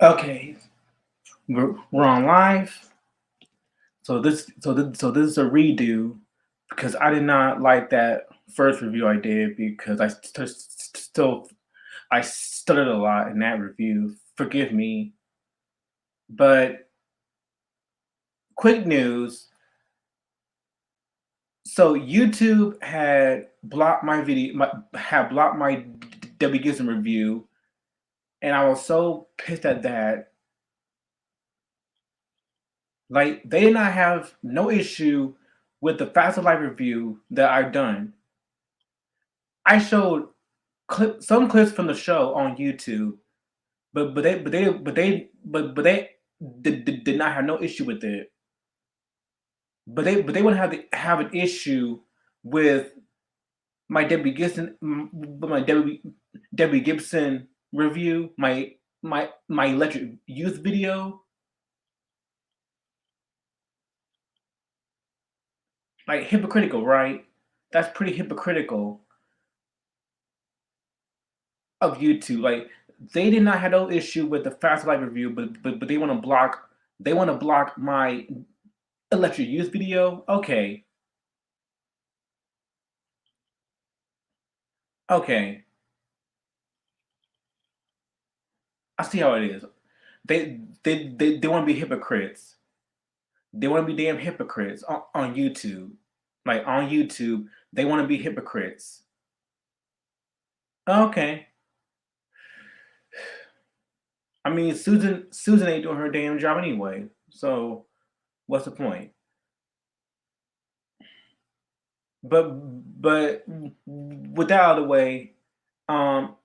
Okay, we're on live. So this is a redo because I did not like that first review I did because I stuttered a lot in that review. Forgive me, but quick news. So YouTube had blocked my video, had blocked my W Gibson review, and I was so pissed at that. Like they did not have no issue with the Fast Life review that I've done. I showed some clips from the show on YouTube, but they did not have no issue with it. But they would have an issue with my Debbie Gibson review, my electric youth video. Like hypocritical, right? That's pretty hypocritical of YouTube. Like they did not have no issue with the Fast Life review, but they want to block my electric youth video. Okay, okay, I see how it is. They want to be hypocrites. They want to be damn hypocrites on YouTube. Like on YouTube, they want to be hypocrites. Okay, I mean Susan ain't doing her damn job anyway. So what's the point? But with that out of the way, um,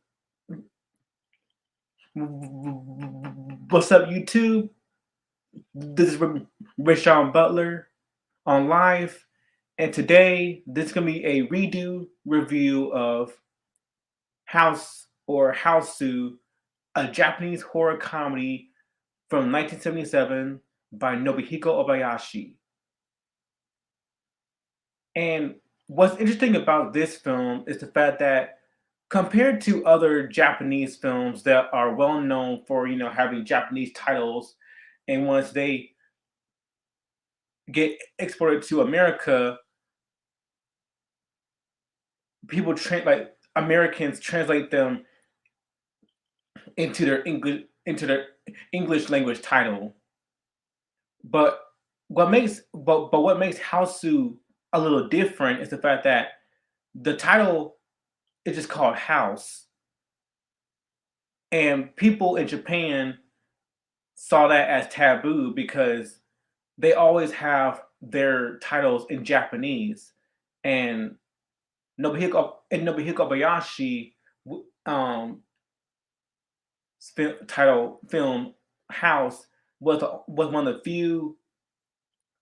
what's up YouTube? This is Rashawn Butler on live, and today this is gonna be a redo review of House or Hausu, a Japanese horror comedy from 1977 by Nobuhiko Obayashi. And what's interesting about this film is the fact that compared to other Japanese films that are well known for, having Japanese titles, and once they get exported to America, like Americans translate them into their English language title. But what makes Hausu a little different is the fact that the title is just called House, and people in Japan saw that as taboo because they always have their titles in Japanese, and Nobuhiko Obayashi um, title film House was one of the few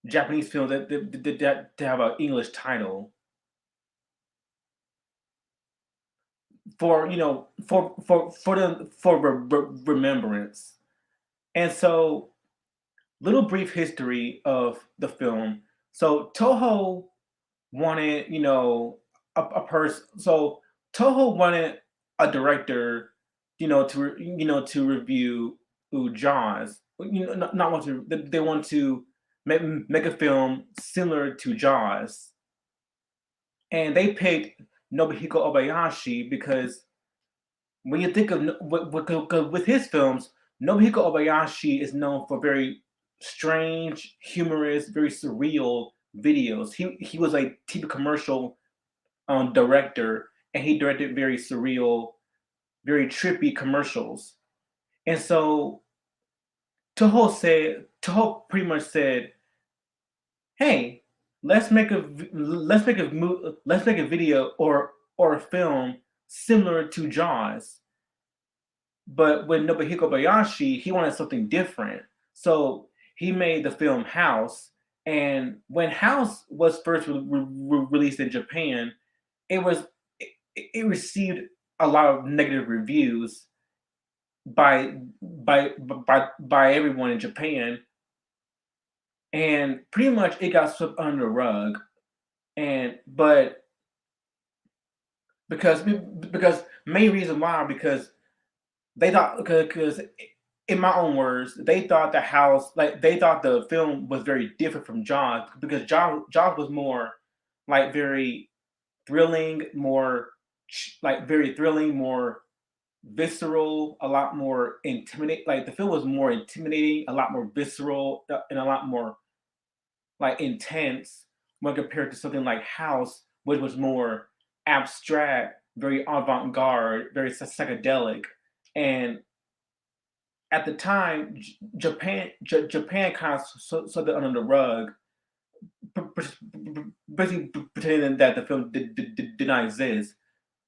Japanese films that have an English title for remembrance. And so, little brief history of the film. So Toho wanted, a person. So Toho wanted a director, to review Jaws. Not want to. They want to make a film similar to Jaws, and they picked Nobuhiko Obayashi because when you think of with his films, Nobuhiko Obayashi is known for very strange, humorous, very surreal videos. He was a TV commercial director, and he directed very surreal, very trippy commercials. And so Toho pretty much said, "Hey, let's make a video or a film similar to Jaws." But with Nobuhiko Bayashi, he wanted something different. So he made the film House. And when House was first released in Japan, it was it received a lot of negative reviews by everyone in Japan, and pretty much it got swept under the rug. And but because main reason why, because they thought, because in my own words, they thought the house, like they thought the film was very different from Jaws because Jaws was more like very thrilling, more like very thrilling, more visceral, a lot more intimidating. Like the film was more intimidating, a lot more visceral, and a lot more like intense when compared to something like House, which was more abstract, very avant-garde, very psychedelic. And at the time, Japan kind of swept it under the rug, basically pretending that the film did not exist.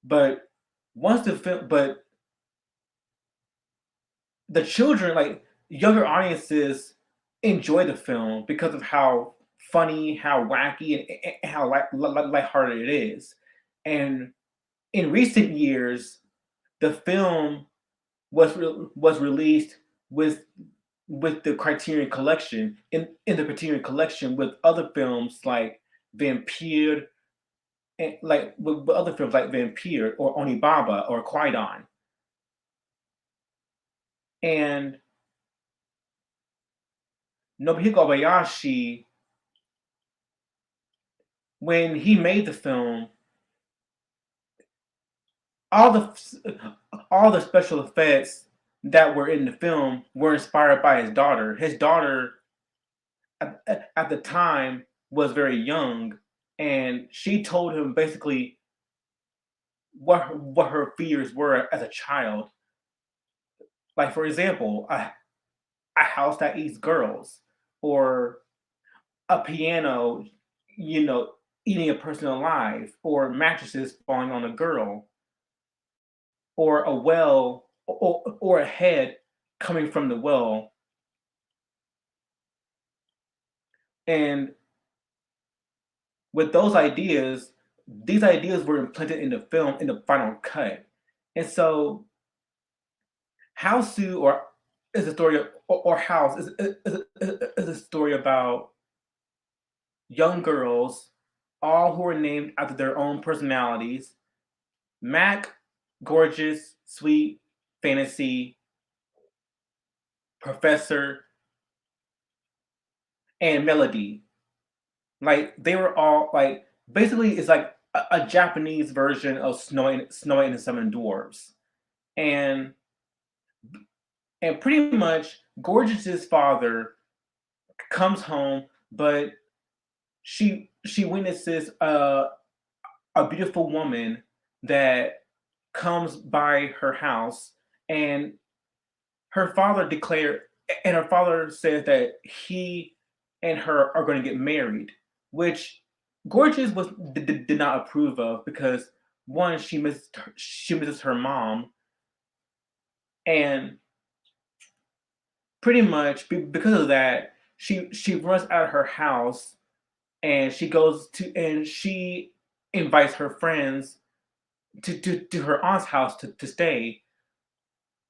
But but the children, like younger audiences, enjoy the film because of how funny, how wacky, and how lighthearted it is. And in recent years, the film was released with the Criterion Collection in the Criterion Collection with other films like Vampire, and like with other films like Vampire or Onibaba or Kwaidan. And Nobuhiko Obayashi, when he made the film, all the special effects that were in the film were inspired by his daughter. His daughter at the time was very young, and she told him basically what her fears were as a child. Like for example, a house that eats girls, or a piano, you know, eating a person alive, or mattresses falling on a girl, or a well, or a head coming from the well. And with those ideas, these ideas were implanted in the film in the final cut. And so Hausu or is a story of, or House is a story about young girls, all who are named after their own personalities. Mac, gorgeous, sweet, fantasy, professor, and melody. Like they were all like basically it's like a Japanese version of Snow White and the Seven Dwarves. And pretty much Gorgeous's father comes home, but she witnesses a beautiful woman that comes by her house, and her father declared and her father says that he and her are going to get married, which Gorgeous did not approve of because one, she misses her mom, and pretty much because of that, she runs out of her house, and she invites her friends to her aunt's house to stay.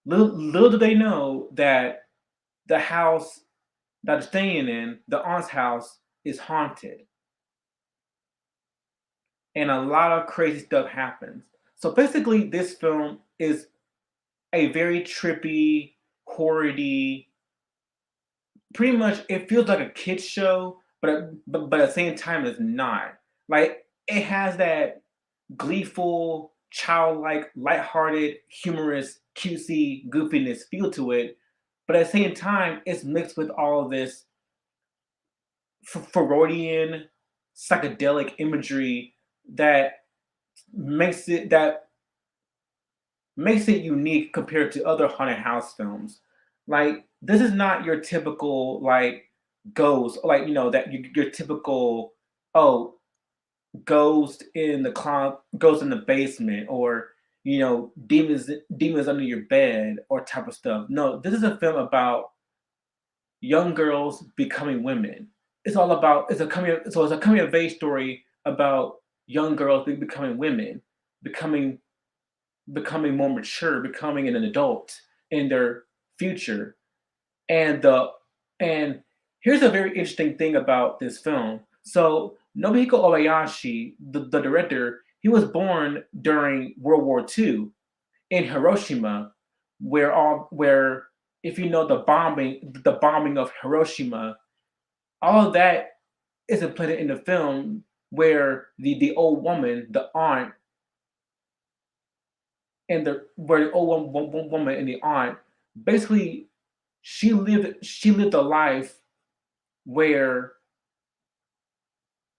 Little do they know that the house that they're staying in, the aunt's house, is haunted, and a lot of crazy stuff happens. So basically, this film is a very trippy, horredy. Pretty much, it feels like a kids show, but at the same time, it's not. Like it has that gleeful, childlike, lighthearted, humorous, cutesy goofiness feel to it, but at the same time, it's mixed with all of this Freudian psychedelic imagery that that makes it unique compared to other haunted house films. Like this is not your typical like ghost, like you know that your typical oh ghost in the ghost in the basement, or you know demons under your bed or type of stuff. No, this is a film about young girls becoming women. It's all about it's a coming of age story about young girls becoming women, becoming more mature, becoming an adult in their future. And the and here's a very interesting thing about this film. So Nobuhiko Obayashi, the director, he was born during World War II in Hiroshima, where if you know the bombing of Hiroshima, all of that is implanted in the film where the old woman, the aunt, and the where the old woman and the aunt basically she lived a life where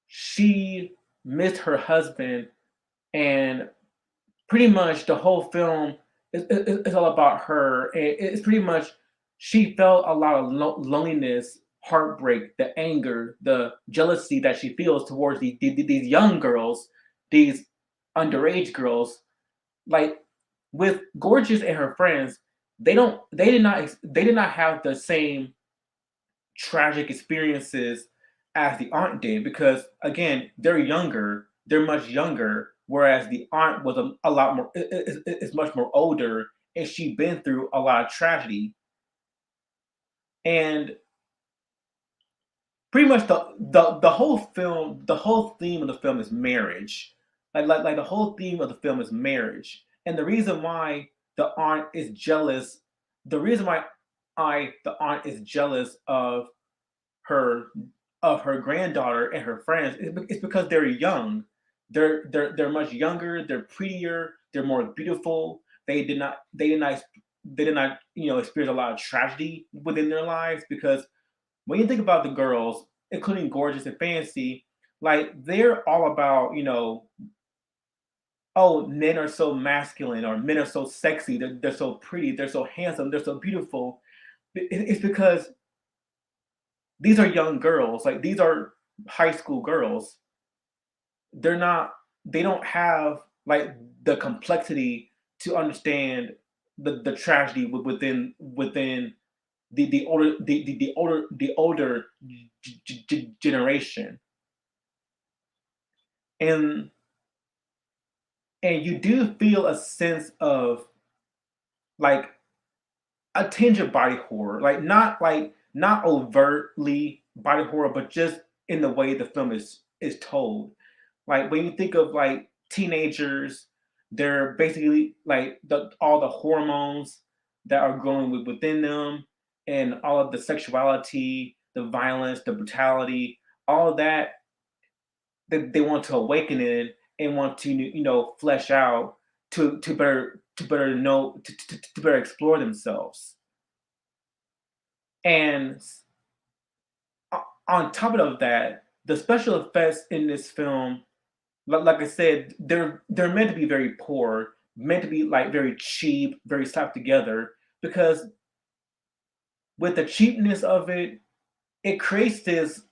she missed her husband, and pretty much the whole film is all about her. It's pretty much she felt a lot of loneliness, heartbreak, the anger, the jealousy that she feels towards these young girls, these underage girls. Like with Gorgeous and her friends, they did not have the same tragic experiences as the aunt did, because again they're much younger, whereas the aunt was a lot more is much more older, and she'd been through a lot of tragedy. And pretty much the whole film, the whole theme of the film is marriage. Like the whole theme of the film is marriage, and the reason why the aunt is jealous the reason why I the aunt is jealous her of her granddaughter and her friends is because they're young. They're much younger. They're prettier. They're more beautiful. They did not experience a lot of tragedy within their lives, because when you think about the girls, including Gorgeous and Fancy, like they're all about oh, men are so masculine, or men are so sexy. They're so pretty. They're so handsome. They're so beautiful. It's because these are young girls. Like these are high school girls. They're not. They don't have like the complexity to understand the tragedy within the older generation. and and you do feel a sense of like a tinge of body horror, like not overtly body horror, but just in the way the film is told. Like when you think of like teenagers, they're basically like all the hormones that are growing within them, and all of the sexuality, the violence, the brutality, all of that they want to awaken in, and want to flesh out to better know to better explore themselves. And on top of that, the special effects in this film, like I said, they're meant to be very poor, meant to be like very cheap, very slapped together, because with the cheapness of it, it creates this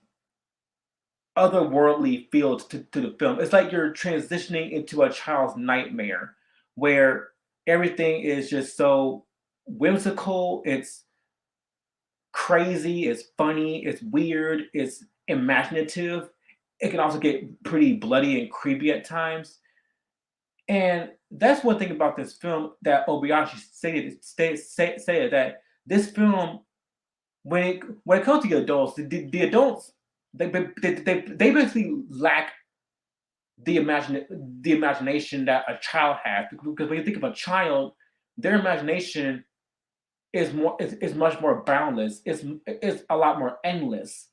otherworldly feel to the film. It's like you're transitioning into a child's nightmare, where everything is just so whimsical, it's crazy, it's funny, it's weird, it's imaginative. It can also get pretty bloody and creepy at times. And that's one thing about this film that Obayashi said that this film, when it comes to the adults, the adults they basically lack the imagination that a child has, because when you think of a child, their imagination is much more boundless. It's a lot more endless.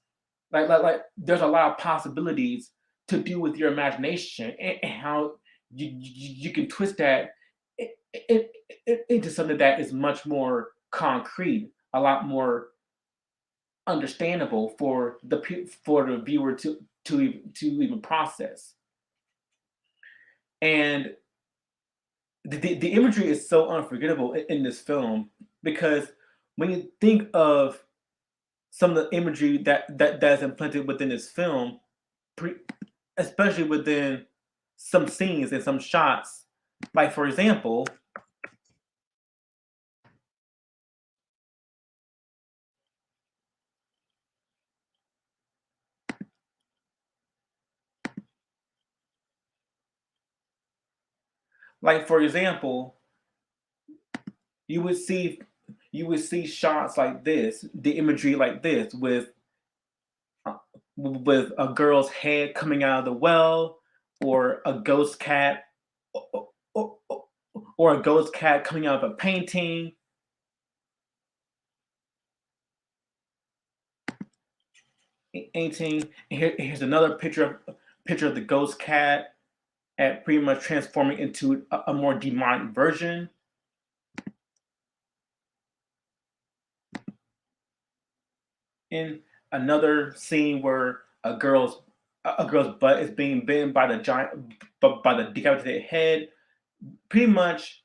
Like there's a lot of possibilities to do with your imagination, and how you can twist that into something that is much more concrete, a lot more understandable for the viewer to even process. And the imagery is so unforgettable in this film, because when you think of some of the imagery that's implanted within this film, pre- especially within some scenes and some shots, like for example, you would see you would see shots like this, the imagery like this, uh, with a girl's head coming out of the well, or a ghost cat, or, or a ghost cat coming out of a painting. painting. And here's another picture of the ghost cat at pretty much transforming into a more demonic version. In another scene where a girl's butt is being bitten by the giant by the decapitated head. Pretty much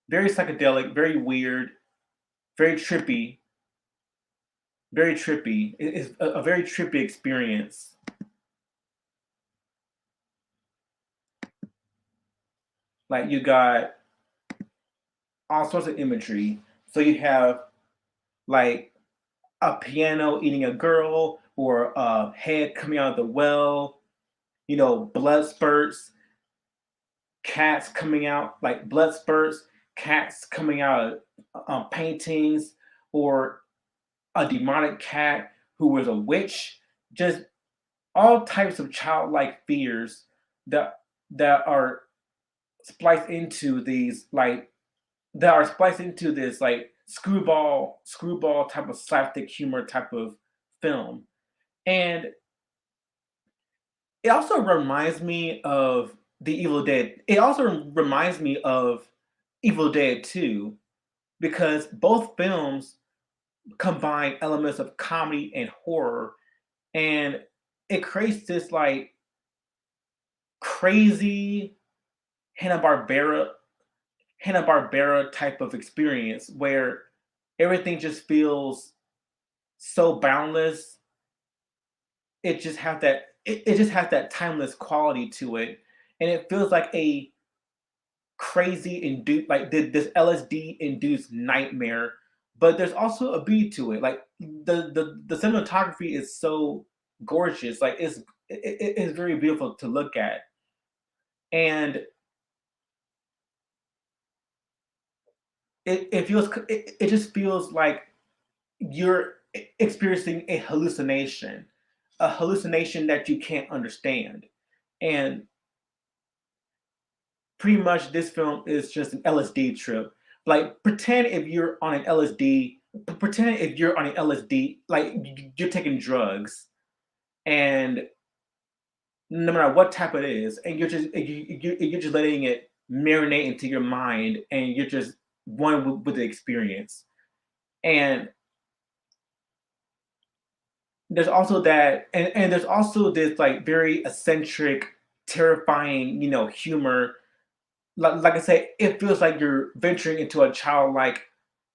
very psychedelic, very weird, very trippy, very trippy. It's a very trippy experience. Like you got all sorts of imagery. So you have like a piano eating a girl, or a head coming out of the well. Blood spurts, cats coming out like blood spurts, cats coming out of paintings, or a demonic cat who was a witch. Just all types of childlike fears that are spliced into these like that are spliced into this like screwball type of slapstick humor type of film. And it also reminds me of the Evil Dead. It also reminds me of Evil Dead 2, because both films combine elements of comedy and horror, and it creates this like crazy Hanna Barbera Hanna Barbera type of experience where everything just feels so boundless. It just has that timeless quality to it, and it feels like a crazy induced like this LSD induced nightmare. But there's also a beat to it. Like the cinematography is so gorgeous. Like it's very beautiful to look at, and it just feels like you're experiencing a hallucination that you can't understand. And pretty much this film is just an LSD trip. Like pretend if you're on an LSD, like you're taking drugs, and no matter what type it is, and you're just letting it marinate into your mind, and you're just one with the experience. And there's also this like very eccentric, terrifying, humor. Like I say, it feels like you're venturing into a childlike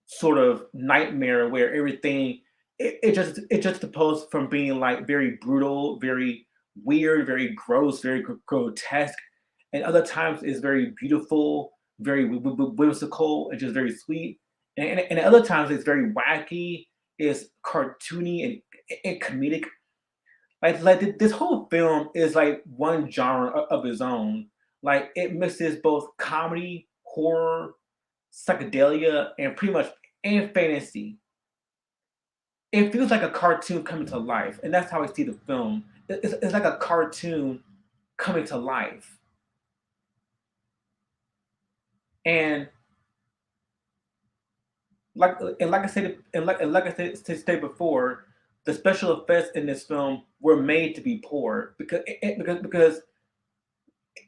sort of nightmare where everything it just opposed from being like very brutal, very weird, very gross, very grotesque, and other times it's very beautiful, very whimsical, and just very sweet, and other times it's very wacky, it's cartoony and comedic. Like this whole film is like one genre of its own. Like it mixes both comedy, horror, psychedelia, and pretty much and fantasy. It feels like a cartoon coming to life, and that's how I see the film. It's like a cartoon coming to life, and like I said before, the special effects in this film were made to be poor because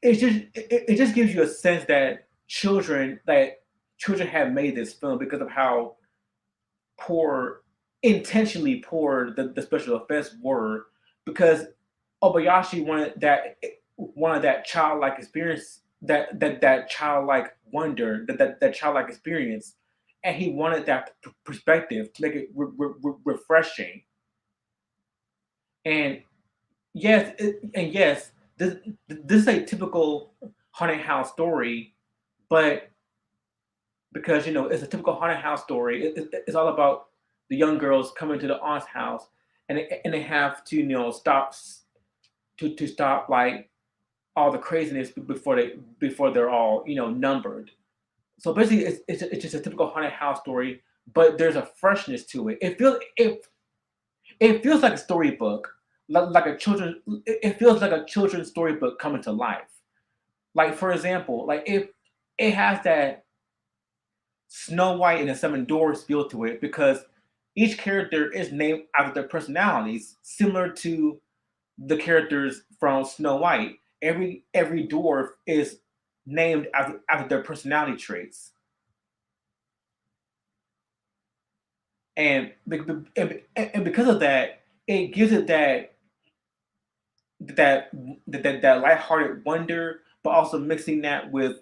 it just gives you a sense that children have made this film because of how poor, intentionally poor the special effects were, because Obayashi wanted that childlike experience, that childlike wonder, that childlike experience, and he wanted that perspective to make it refreshing. And yes, this is a typical haunted house story, but because it's a typical haunted house story. It's all about the young girls coming to the aunt's house, and they have to stop like all the craziness before they're all numbered. So basically, it's just a typical haunted house story, but there's a freshness to it. It feels like a storybook, like a children. It feels like a children's storybook coming to life. Like for example, like if it has that Snow White and the Seven Dwarfs feel to it, because each character is named after their personalities, similar to the characters from Snow White. Every dwarf is named after their personality traits, and and because of that, it gives it that that lighthearted wonder, but also mixing that with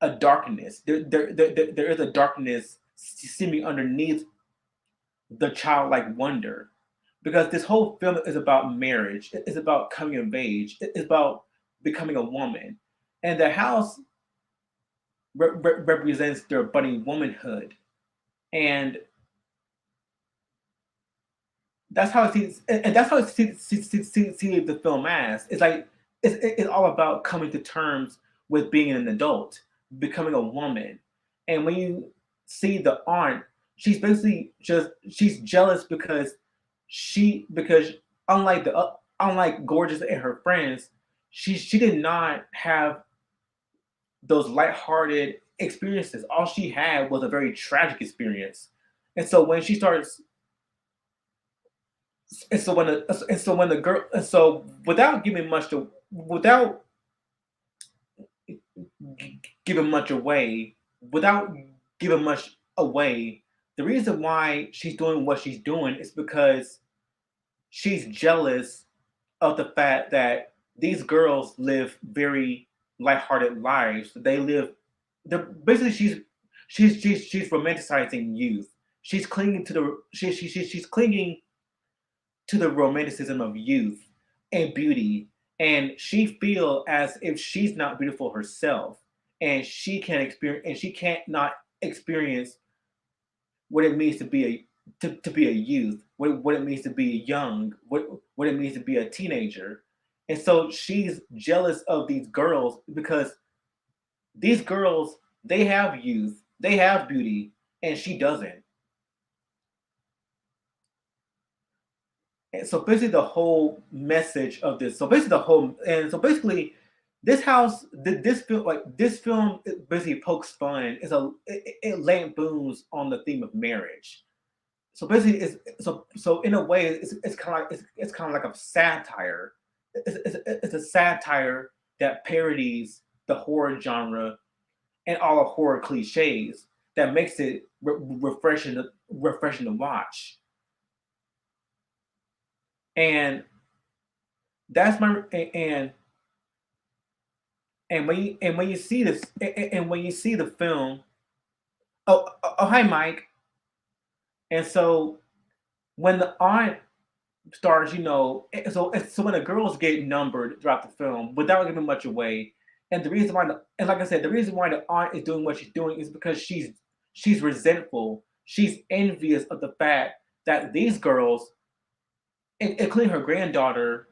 a darkness. There is a darkness seeming underneath the childlike wonder, because this whole film is about marriage. It's about coming of age. It's about becoming a woman, and the house represents their budding womanhood, and that's how I see, and that's how I see the film as. It's like it's all about coming to terms with being an adult, becoming a woman, and when you see the aunt, she's basically just she's jealous because because unlike Gorgeous and her friends, she did not have those lighthearted experiences. All she had was a very tragic experience, and so when she starts and so when the girl and so without giving much away without giving much away, the reason why she's doing what she's doing is because she's jealous of the fact that these girls live very lighthearted lives. They live they're basically she's romanticizing youth. She's clinging to the she's clinging to the romanticism of youth and beauty, and she feel as if she's not beautiful herself, and she can't not experience what it means to be to be a youth, what it means to be young, what it means to be a teenager. And so she's jealous of these girls because these girls, they have youth, they have beauty, and she doesn't. And so basically the whole message of this, so basically the whole, and so basically this film basically pokes fun. It lampoons on the theme of marriage. So basically, so in a way, it's kind of like it's kind of like a satire. It's a satire that parodies the horror genre and all of horror cliches, that makes it refreshing to watch. And that's my and when you see this and when you see the film, oh hi Mike. And so when the aunt stars, so when the girls get numbered throughout the film without giving much away, and the reason why, and like I said, the reason why the aunt is doing what she's doing is because she's resentful, she's envious of the fact that these girls, including her granddaughter,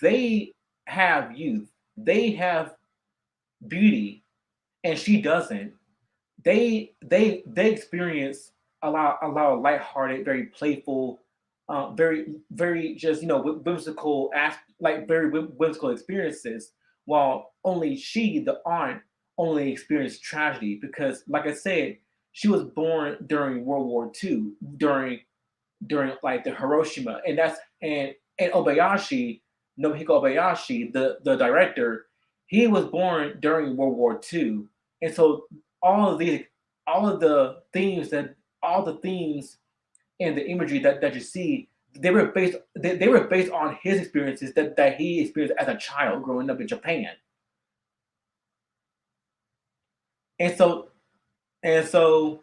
they have youth, they have beauty, and she doesn't. They experience a lot of lighthearted, very playful, very just whimsical like very whimsical experiences, while only she, the aunt, only experienced tragedy because, like I said, she was born during World War II, during like the Hiroshima, and Obayashi, Nobuhiko Obayashi, the director, he was born during World War II, and so all of these, all of the themes that all the themes and the imagery that you see, they were based on his experiences that he experienced as a child growing up in Japan, and so and so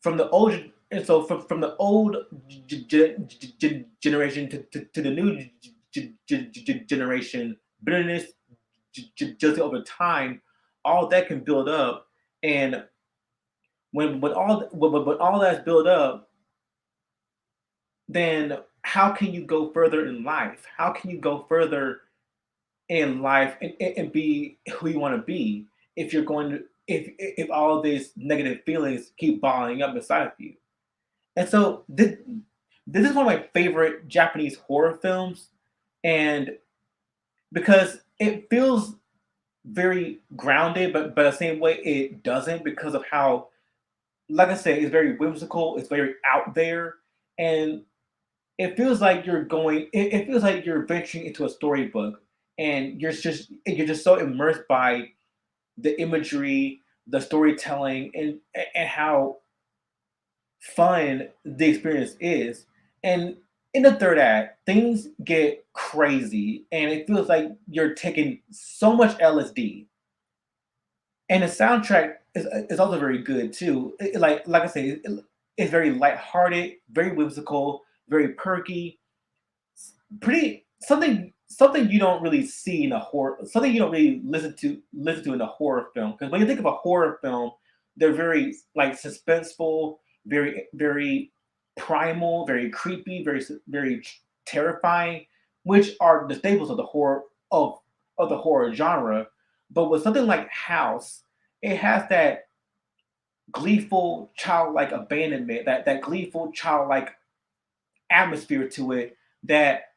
from the old and so from the old generation to the new generation, bitterness, just over time, all that can build up, and when all that's built up, then how can you go further in life? How can you go further in life and be who you want to be if you're going to if all these negative feelings keep bottling up inside of you? And so this is one of my favorite Japanese horror films, and because it feels very grounded, but the same way it doesn't, because of how like I said, it's very whimsical. It's very out there, and it feels like you're going. It feels like you're venturing into a storybook, and you're just so immersed by the imagery, the storytelling, and how fun the experience is. And in the third act, things get crazy, and it feels like you're taking so much LSD. And the soundtrack is also very good too. Like I say, it's very lighthearted, very whimsical, very perky, pretty something you don't really see in a horror, something you don't really listen to in a horror film. Because when you think of a horror film, they're very like suspenseful, very primal, very creepy, very terrifying, which are the staples of the horror of the horror genre. But with something like House, it has that gleeful childlike abandonment, that gleeful childlike atmosphere to it that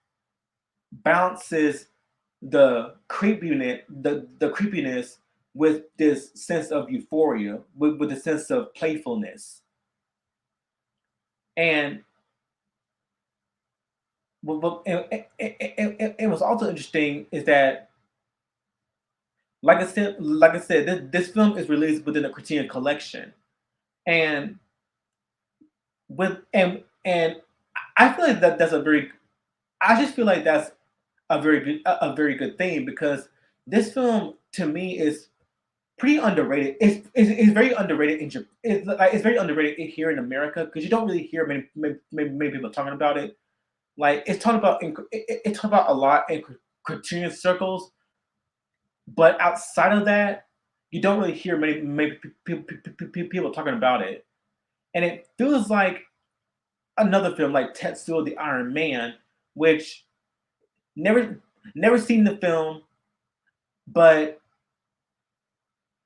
balances the creepiness with this sense of euphoria, with a sense of playfulness. And it was also interesting is that, like I said, this film is released within the Criterion Collection, and and I feel like that's a very, I just feel like that's a very good thing because this film to me is pretty underrated. It's very underrated in Japan. It's very underrated here in America because you don't really hear many people talking about it. Like it's talked about a lot in Criterion circles, but outside of that, you don't really hear many people talking about it. And it feels like another film like Tetsuo the Iron Man, which never never seen the film, but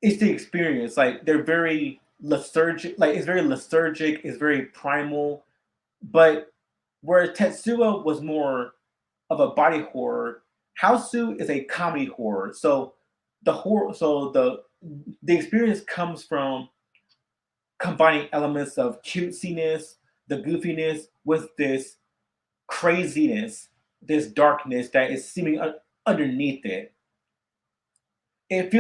it's the experience. Like they're very lethargic. Like it's very lethargic. It's very primal. But where Tetsuo was more of a body horror, Hausu is a comedy horror. So the experience comes from combining elements of cutesiness, the goofiness, with this craziness, this darkness that is seeming underneath it. It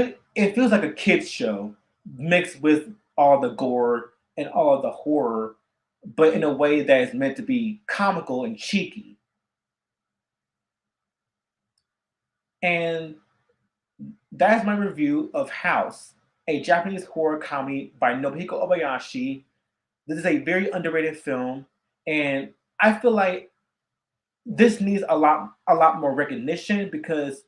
feels like a kids show mixed with all the gore and all of the horror, but in a way that is meant to be comical and cheeky. And that's my review of House, a Japanese horror comedy by Nobuhiko Obayashi. This is a very underrated film, and I feel like this needs a lot more recognition because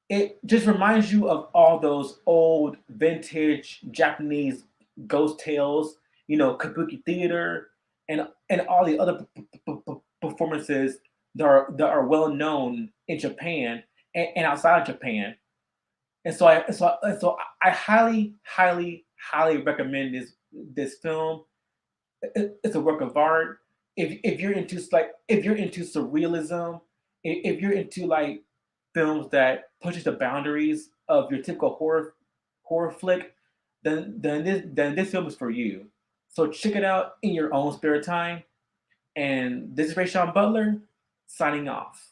it just reminds you of all those old vintage Japanese ghost tales, kabuki theater, and all the other performances that are well known in Japan and outside of Japan. And so I highly recommend this film. It's a work of art. If you're into if you're into surrealism, if you're into like films that pushes the boundaries of your typical horror flick, then this film is for you. So check it out in your own spare time. And this is Ray Sean Butler signing off.